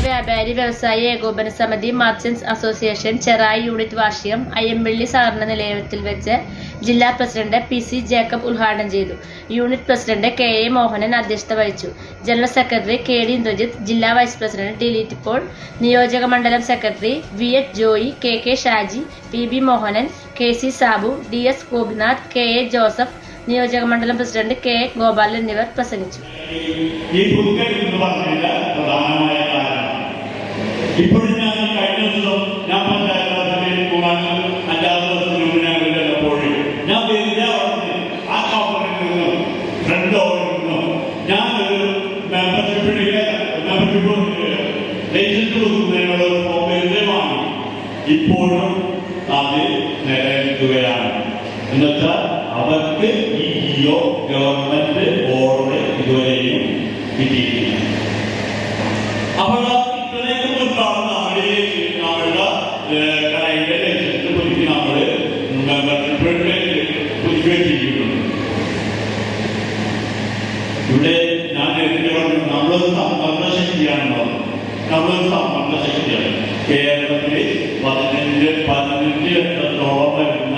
വ്യാപാരി വ്യവസായി ഏകോപന സമിതി മർച്ചന്റ്സ് അസോസിയേഷൻ ചെറായി യൂണിറ്റ് വാർഷികം അയ്യമ്പള്ളി സഹകരണ നിലയത്തിൽ വെച്ച് ജില്ലാ പ്രസിഡന്റ് PC ജേക്കബ് ഉദ്ഘാടനം ചെയ്തു. യൂണിറ്റ് പ്രസിഡന്റ് KA മോഹനൻ അധ്യക്ഷത വഹിച്ചു. ജനറൽ സെക്രട്ടറി KD ഇന്ദ്രജിത്ത്, ജില്ലാ വൈസ് പ്രസിഡന്റ് ഡിലീറ്റ് പോൾ, നിയോജക മണ്ഡലം secretary VH Joy, KK Shaji, PB Mohanan, KC Sabu, DS Gopinath, KA Joseph, നിയോജക മണ്ഡലം പ്രസിഡന്റ് KA ഗോപാലൻ എന്നിവർ പ്രസംഗിച്ചു. ഇപ്പോഴും ഞാൻ കഴിഞ്ഞ ദിവസം ഞാൻ പഞ്ചായത്ത് പോകാനും 5-6 ദിവസത്തിന് മുമ്പ് ഞാൻ വിളിച്ചപ്പോഴും ഞാൻ ആ കമ്പനിയിൽ നിന്നും ഫ്രണ്ട് ഓറിൽ നിന്നും ഞാനൊരു മെമ്പർഷിപ്പ് ലൈസൻസ് കൊടുക്കുന്നതിനുള്ള ഒരു ഫോം വാങ്ങി. ഇപ്പോഴും അത് നിലനിൽക്കുകയാണ്. എന്നുവെച്ചാൽ അവർക്ക് ഈ ജിയോ ഗവൺമെന്റ് ഓർഡർ ഇതുവരെയും കിട്ടിയിട്ടില്ല. അപ്പോൾ ഇവിടെ ഞാൻ നേരത്തെ പറഞ്ഞു നമ്മളൊരു സമ്പന്ന ശക്തിയാണല്ലോ. നമ്മളൊരു സമ്പന്ന ശക്തിയാണ്. കേരളത്തിൽ 15 ലക്ഷത്തോളം വരുന്ന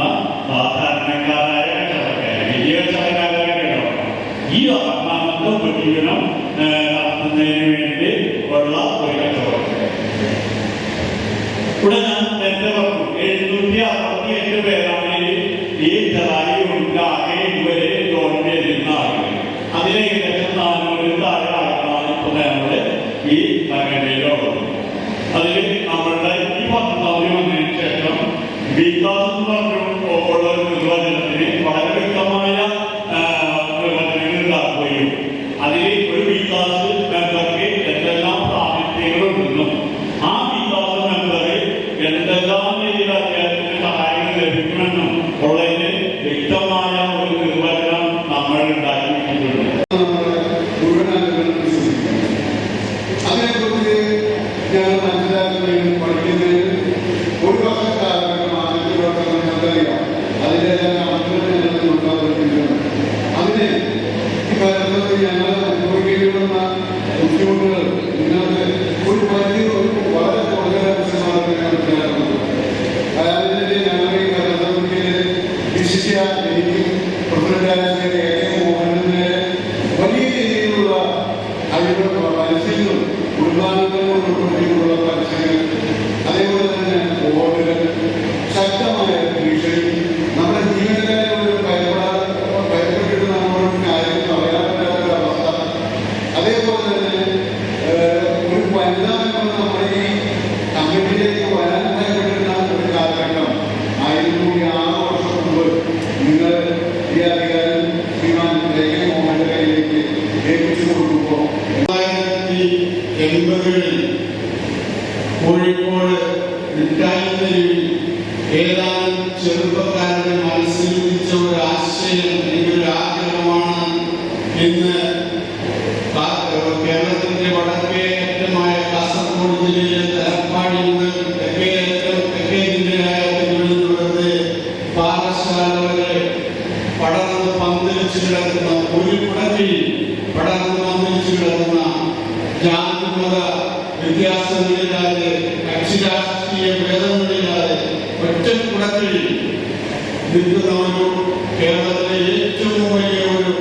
സാധാരണക്കാരായ കച്ചവടക്കാർ, വലിയ കച്ചവടക്കാരായ ഈ ആത്മാർത്ഥ ഉപജീവനം നടത്തുന്നതിന് വേണ്ടി ഉള്ള ഒരു കച്ചവടം. ഇവിടെ ഞാൻ നേരത്തെ പറഞ്ഞു 768 പേരാണ് ഈ ചെറായി ഉണ്ടാകെ ഇതുവരെ ജോയിൻ ചെയ്തിരുന്ന ആളുകൾ. അതിലെ ഏകദേശം 400 താഴെ ആളുകളാണ് ഇപ്പോൾ നമ്മുടെ ഈ സംഘടനയിലുള്ളത്. അതിൽ നമ്മളുടെ ഈ പദ്ധതി വന്നതിന് ശേഷം വികാസ് എന്ന് പറഞ്ഞുള്ള ഒരു നിർവചനത്തിന് വളരെ വ്യക്തമായ നിർവചനങ്ങൾ ഉണ്ടാക്കുകയും അതിൽ ഒരു വികാസ് മെമ്പർക്ക് എന്തെല്ലാം പ്രാതിനിധ്യങ്ങളുണ്ടെന്നും ആ വികാസ് മെമ്പർ എന്തെല്ലാം രീതിയിൽ അദ്ദേഹത്തിന് സഹായങ്ങൾ ലഭിക്കുമെന്നും ഉള്ളതിന് വ്യക്തമായ ഒരു നിർവചനം നമ്മൾ ഉണ്ടാക്കിയിട്ടുണ്ട്. അതിനെക്കുറിച്ച് ഞാൻ മനസ്സിലാക്കുന്നതിന് പഠിക്കുന്നതിന് ഒരു വർഷക്കാലം നമുക്കറിയാം. അതിൻ്റെ അതിന് ഈ കാലത്ത് ഞങ്ങൾ അനുഭവിക്കേണ്ടി വന്ന ബുദ്ധിമുട്ടുകൾ നിങ്ങൾക്ക് ഒരു പരിധി വളരെ കൂടുതൽ വിശദമായിട്ട് മനസ്സിലാക്കുന്നത്. അതിനെ ഞങ്ങൾ ഈ കാലത്ത് വിശിഷ്യ എനിക്ക് പ്രസിഡന്റായ KK മോഹനന്റെ വലിയ രീതിയിലുള്ള അവരുടെ പരസ്യങ്ങളും ഉദ്ഘാടനങ്ങളോട് കൂടിയുള്ള പരസ്യങ്ങൾ, അതേപോലെ തന്നെ ബോർഡുകൾ, ശക്തമായ ഭീഷണി, നമ്മുടെ ജീവനക്കാരോട് ഭയപ്പെട്ടിട്ട് നമ്മളോട് കാര്യം പറയാൻ പറ്റാത്ത അവസ്ഥ, അതേപോലെ തന്നെ ഒരു വനിതാ നമ്മുടെ ഈ കമ്മിറ്റിയിലേക്ക് വരാൻ ഭയപ്പെട്ടിരുന്ന ഒരു കാലഘട്ടം 6 വർഷം മുമ്പ് നിങ്ങൾ ഈ അധികാരം ശ്രീമാൻ KK മോഹന്റെ കയ്യിലേക്ക് ഏൽപ്പിച്ചു കൊടുക്കുമ്പോൾ 1980-കളിൽ കോഴിക്കോട് മിഠായിത്തെരുവിൽ ഏതാനും ചെറുപ്പക്കാരുടെ മനസ്സിൽ ഉദിച്ച ഒരു ആശയം, എനിക്കൊരു ആഗ്രഹമാണ്. ഇന്ന് കേരളത്തിന്റെ വടക്കേ അറ്റമായ കാസർഗോഡ് ജില്ലയിലെ തലപ്പാടി മുതൽ തെക്കേ ജില്ലയായ തിരുവനന്തപുരത്തെ പാഠശാല വരെ പടർന്ന് പന്തലിച്ചു കിടക്കുന്ന ഒരു കുടത്തിൽ പടർന്ന് പന്തലിച്ചു കിടക്കുന്ന ജാതിമത വ്യത്യാസങ്ങളില്ലാതെ, കക്ഷി രാഷ്ട്രീയ ഭേദങ്ങളില്ലാതെ ഒറ്റക്കുടത്തിൽ നിൽക്കുന്ന ഒരു കേരളത്തിലെ ഏറ്റവും വലിയ ഒരു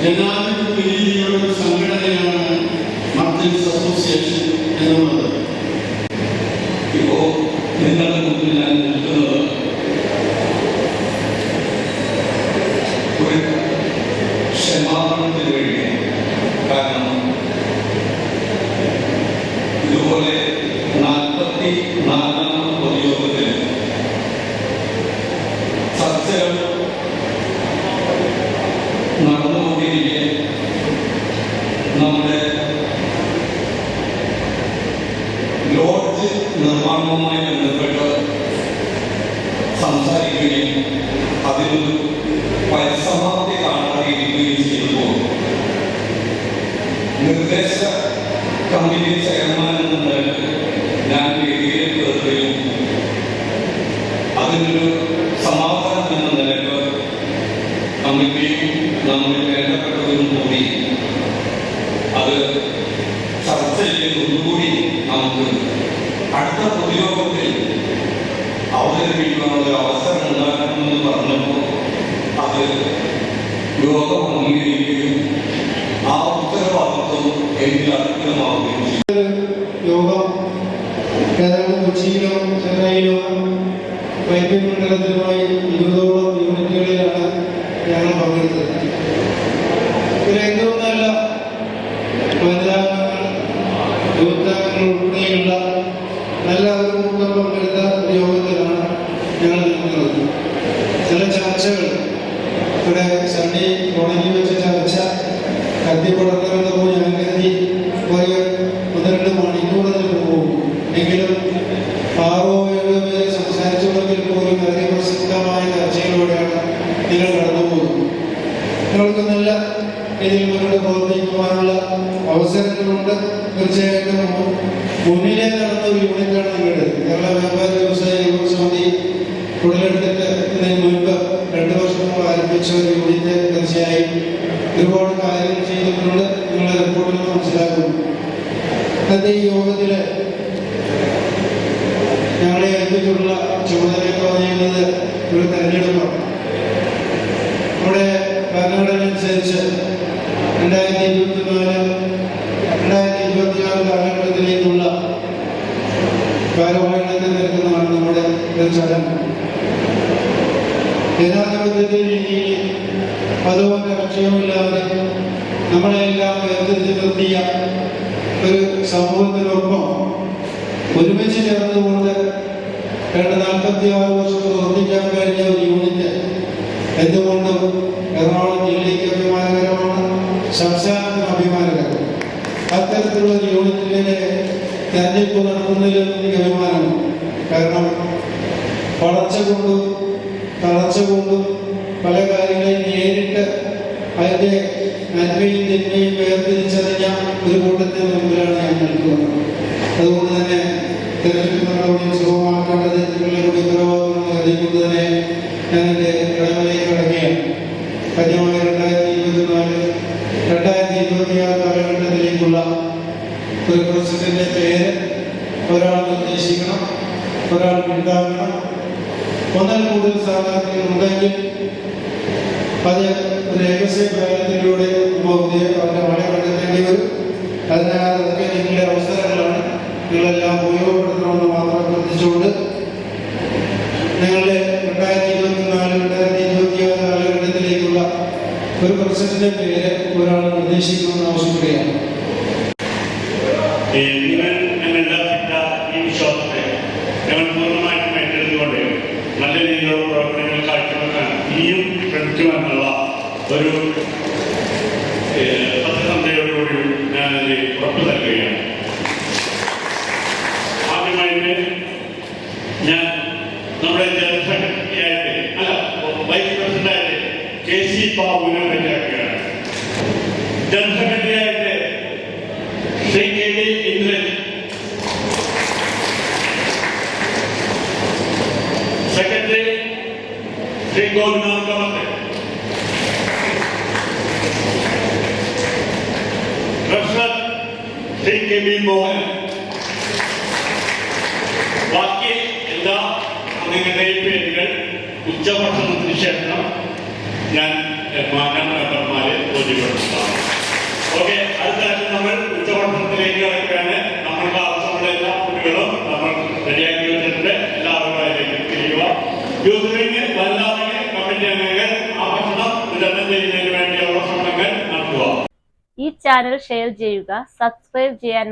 ജനാധിപത്യ രീതിയിലുള്ള ഒരു സംഘടനയാണ് മർച്ചന്റ്സ് അസോസിയേഷൻ എന്നുള്ളത്. ഇപ്പോ നിങ്ങളുടെ മുമ്പിൽ ഞാൻ നിൽക്കുന്നത് ഒരു ക്ഷമാപണത്തിന് വേണ്ടിയാണ്. കാരണം ഇതുപോലെ 44ാമത് പൊതുയോഗത്തിൽ ചർച്ചകൾ നടന്നുകൊണ്ടിരിക്കെ നമ്മുടെ ലോഡ്ജ് നിർമ്മാണവുമായി ബന്ധപ്പെട്ട് സംസാരിക്കുകയും അതിനൊരു പരിസമാപ്തി കാണാതിരിക്കുകയും ചെയ്തപ്പോൾ നിർദ്ദേശ കമ്മിറ്റി ചെയർമാൻ എന്ന നിലയിൽ ഞാൻ വേദിയിലേക്ക് വരികയും അതിനൊരു സമാധാനം എന്ന നിലക്ക് കമ്മിറ്റിയും നമ്മൾ വേണ്ടപ്പെട്ടതും കൂടി അത് ചർച്ച ചെയ്ത് ഒന്നുകൂടി നമുക്ക് അടുത്ത പൊതുയോഗത്തിൽ അവതരിപ്പിക്കാനുള്ള ഒരു അവസരം ഉണ്ടാക്കണമെന്ന് പറഞ്ഞപ്പോൾ അത് യോഗം അംഗീകരിക്കുകയും ആ ഉത്തരവാദിത്വം എന്നിൽ അർപ്പിതമാവുകയും ചെയ്തു. യോഗം കേരളം കൊച്ചിയിലും ചെന്നൈയിലും വൈദ്യുതി മണ്ഡലത്തിലുമായി 20ഓളം യൂണിറ്റുകളിലാണ് ഞങ്ങൾ പങ്കെടുത്തത്. ഏറ്റവും നല്ല വനിതാംഗങ്ങൾ യുവതാംഗങ്ങൾ ഉൾപ്പെടെയുള്ള നല്ല ഒരു കൂട്ടം പങ്കെടുത്ത ഒരു യോഗത്തിലാണ് ഞങ്ങൾ നിൽക്കുന്നത്. ചില ചർച്ചകൾ ഇവിടെ സണ്ണി തുടങ്ങി വെച്ച ചർച്ച കത്തിപ്പടർന്ന് പോയി ഞാൻ കരുതി ഒരു 1-2 മണിക്കൂറിൽ പോകും. എങ്കിലും 6-7 പേര് സംസാരിച്ചുകൊണ്ടെങ്കിൽ പോലും വളരെ പ്രസിദ്ധമായ ചർച്ചയിലൂടെയാണ് നിങ്ങൾ കടന്നുപോകുന്നത്. നിങ്ങൾക്ക് നല്ല രീതിയിൽ മുന്നോട്ട് പ്രവർത്തിക്കുവാനുള്ള അവസരങ്ങളുണ്ട്. തീർച്ചയായിട്ടും മുന്നിലെ നടന്ന ഒരു യൂണിറ്റാണ് നിങ്ങളുടെ കേരള വ്യാപാര വ്യവസായ യോഗ സമിതി ഉടലെടുത്തിട്ട് ഇതിന് മുൻപ് 2 വർഷം മുമ്പ് ആരംഭിച്ച ഒരു യൂണിറ്റ് തീർച്ചയായും ഒരുപാട് കാര്യങ്ങൾ ചെയ്തിട്ടുണ്ട്. നിങ്ങളുടെ റിപ്പോർട്ടിൽ മനസ്സിലാക്കുന്നു. ഇന്നത്തെ ഈ യോഗത്തില് ഞങ്ങളെ ഏൽപ്പിച്ചുള്ള ചുമതല പറയുന്നത് ഒരു തെരഞ്ഞെടുപ്പാണ്. നമ്മുടെ ഭരണഘടന അനുസരിച്ച് 2024-2026 കാലഘട്ടത്തിലേക്കുള്ള ഭാരവാഹികളെ നിൽക്കുന്നതാണ് നമ്മുടെ ഒരു ചടങ്ങ്. ജനാധിപത്യത്തിന്റെ രീതിയിൽ മതവും രാഷ്ട്രീയവുമില്ലാതെ നമ്മളെല്ലാം വേർതിരിച്ച് നിർത്തിയ ഒരു സമൂഹത്തിനൊപ്പം ഒരുമിച്ച് ചേർന്നുകൊണ്ട് 46 വർഷം പ്രവർത്തിക്കാൻ കഴിഞ്ഞ ഒരു യൂണിറ്റ് എന്തുകൊണ്ടും എറണാകുളം ജില്ലയ്ക്ക് അഭിമാനകരമാണ്, സംസ്ഥാനത്തിന് അഭിമാനകരം. അത്തരത്തിലുള്ള ഒരു യൂണിറ്റിലെ തെരഞ്ഞെടുപ്പ് നടത്തുന്നതിലും എനിക്ക് അഭിമാനമാണ്. കാരണം വളർച്ച കൊണ്ടും തളർച്ച കൊണ്ടും പല കാര്യങ്ങളെയും നേരിട്ട് അതിൻ്റെ നന്മയും തിന്മയും വേർതിരിച്ചറിഞ്ഞ ഒരു കൂട്ടത്തിന് മുമ്പിലാണ് ഞാൻ നിൽക്കുന്നത്. അതുകൊണ്ട് തന്നെ തെരഞ്ഞെടുപ്പ് നടപടി സുഗമമാക്കേണ്ടത് നിങ്ങളുടെ കൂടി ഉത്തരവാദിത്വം അറിയിക്കുന്നതിനെ ഞാൻ എൻ്റെ കടമയിലേക്ക് കടക്കുകയാണ്. കൃത്യമായ 2024-2026 കാലഘട്ടത്തിലേക്കുള്ള ഒരു പ്രസിഡന്റിന്റെ പേര് ഒരാൾ നിർദ്ദേശിക്കണം, ഒരാൾ ഉണ്ടാകണം. 1-ൽ കൂടുതൽ സ്ഥാനാർത്ഥികൾ ഉണ്ടെങ്കിൽ അത് ഒരു രഹസ്യ പ്രകടനത്തിലൂടെ അവരുടെ മഴ കണ്ടെത്തേണ്ടി വരും. അതിനാൽ അതൊക്കെ നിങ്ങളുടെ അവസരങ്ങളാണ്. നിങ്ങളെല്ലാം ഉപയോഗപ്പെടുത്തണമെന്ന് മാത്രം ശ്രദ്ധിച്ചുകൊണ്ട് നിങ്ങളുടെ 2024-2026 കാലഘട്ടത്തിലേക്കുള്ള ഒരു പ്രസിഡന്റിന്റെ പേര് ഒരാൾ നിർദ്ദേശിക്കണമെന്ന് ആവശ്യപ്പെടുകയാണ്. ഈ വിശ്വാസത്തെ ഞങ്ങൾ പൂർണ്ണമായിട്ടും ഏറ്റെടുത്തുകൊണ്ട് നല്ല രീതിയിലുള്ള പ്രവർത്തനങ്ങൾ കാഴ്ചവെക്കാൻ ഇനിയും ശ്രമിക്കുമെന്നുള്ള ഒരു സത്യസന്ധതയോടുകൂടി ഞാനത് ഉറപ്പു നൽകുകയാണ്. ആദ്യമായിട്ട് ഞാൻ നമ്മുടെ ജനറൽ സെക്രട്ടറിയായിട്ട് വൈസ് പ്രസിഡന്റായിട്ട് KC ബാബുവിനെ പറ്റിയാക്കുകയാണ്. ജനറൽ സെക്രട്ടറിയായിട്ട് Shri KD Indran, secretary Shri Gopinath Kamath, treasurer Shri KB Mohan. ബാക്കി എല്ലാ അംഗങ്ങളുടെയും പേരുകൾ ഉച്ചഭക്ഷണത്തിന് ശേഷം ഞാൻ മെമ്പർമാരെ ബോധ്യപ്പെടുത്തുന്നതാണ്. ഓക്കെ, അടുത്തായിട്ട് നമ്മൾ ഉച്ചഭക്ഷണത്തിലേക്ക് കിടക്കുകയാണ്. നമ്മൾക്ക് ആവശ്യമുള്ള എല്ലാ ഫുഡുകളും നമ്മൾ റെഡിയാക്കി വെച്ചിട്ടുണ്ട്. എല്ലാവരും അതിലേക്ക് തിരിയുക. യൂത്ത് വിംഗ്, വനിതാ വിംഗ് കമ്മിറ്റി അംഗങ്ങൾ ആ ഭക്ഷണം വിതരണം ചെയ്യുന്നതിന് വേണ്ടിയുള്ള ശ്രമങ്ങൾ നടത്തുക. ഈ ചാനൽ ഷെയർ ചെയ്യുക, സബ്സ്ക്രൈബ് ചെയ്യാൻ